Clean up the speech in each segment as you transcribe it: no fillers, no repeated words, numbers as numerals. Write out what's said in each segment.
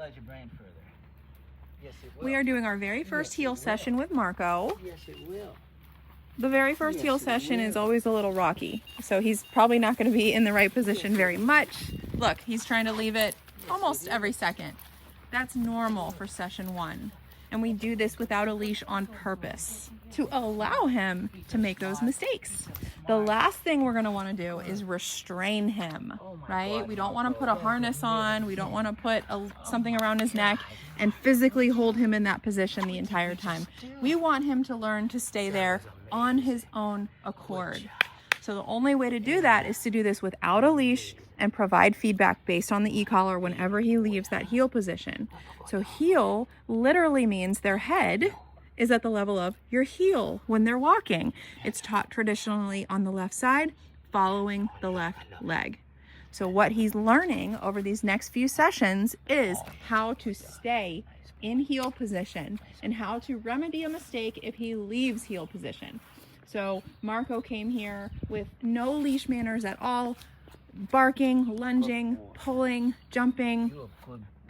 utilize your brain further. Yes, it will. We are doing our very first heel session with Marco. Yes, it will. The very first heel session is always a little rocky, so he's probably not going to be in the right position very much. Look, he's trying to leave it almost every second. That's normal for session 1. And we do this without a leash on purpose to allow him to make those mistakes. The last thing we're going to want to do is restrain him, right? We don't want to put a harness on. We don't want to put something around his neck and physically hold him in that position the entire time. We want him to learn to stay there on his own accord. So the only way to do that is to do this without a leash and provide feedback based on the e-collar whenever he leaves that heel position. So heel literally means their head is at the level of your heel when they're walking. It's taught traditionally on the left side, following the left leg. So what he's learning over these next few sessions is how to stay in heel position and how to remedy a mistake if he leaves heel position. So Marco came here with no leash manners at all, barking, lunging, pulling, jumping.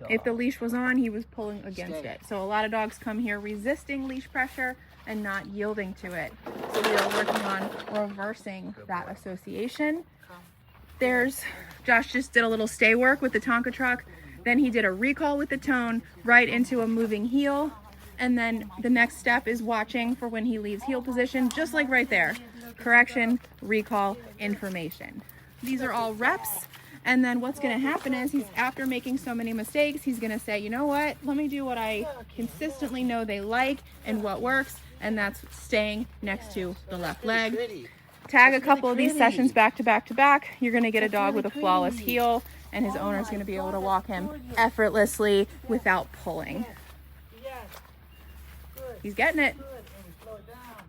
If the leash was on, he was pulling against it. So a lot of dogs come here resisting leash pressure and not yielding to it. So we are working on reversing that association. Josh just did a little stay work with the Tonka truck. Then he did a recall with the tone right into a moving heel. And then the next step is watching for when he leaves heel position, just like right there. Correction, recall, information. These are all reps. And then what's going to happen is after making so many mistakes, he's going to say, you know what, let me do what I consistently know they like and what works. And that's staying next to the left leg. Tag a couple of these sessions back to back to back. You're going to get a dog with a flawless heel, and his owner is going to be able to walk him effortlessly without pulling. He's getting it.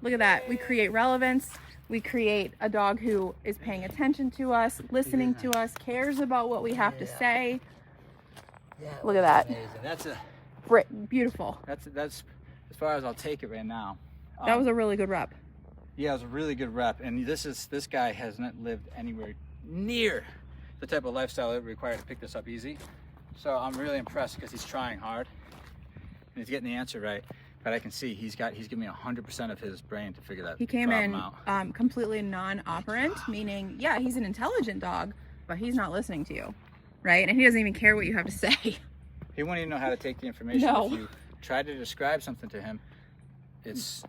Look at that. We create relevance. We create a dog who is paying attention to us, listening to us, cares about what we have to say. Look at that. That's beautiful. That's as far as I'll take it right now. That was a really good rep. Yeah, it was a really good rep. And this guy has not lived anywhere near the type of lifestyle it required to pick this up easy. So I'm really impressed because he's trying hard and he's getting the answer right. But I can see he's giving me 100% of his brain to figure that He came in out. Completely non-operant, meaning, yeah, he's an intelligent dog, but he's not listening to you, right? And he doesn't even care what you have to say. He won't even know how to take the information. No. If you try to describe something to him, there's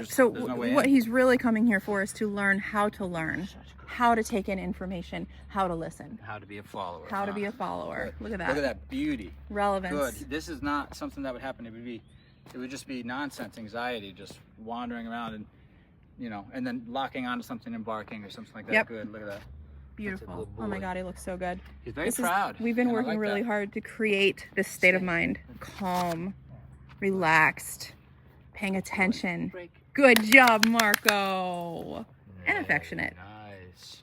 so no way what in. he's really coming here for is to learn, how to take in information, how to listen. How to be a follower. How to be a follower. Look at that. Look at that beauty. Relevance. Good. This is not something that would happen. It would just be nonsense anxiety, just wandering around and, and then locking onto something and barking or something like that. Yep. Good. Look at that. Beautiful. Oh my God, he looks so good. He's very proud. We've been working really hard to create this state of mind. Calm, relaxed, paying attention. Good job, Marco. And affectionate. Nice.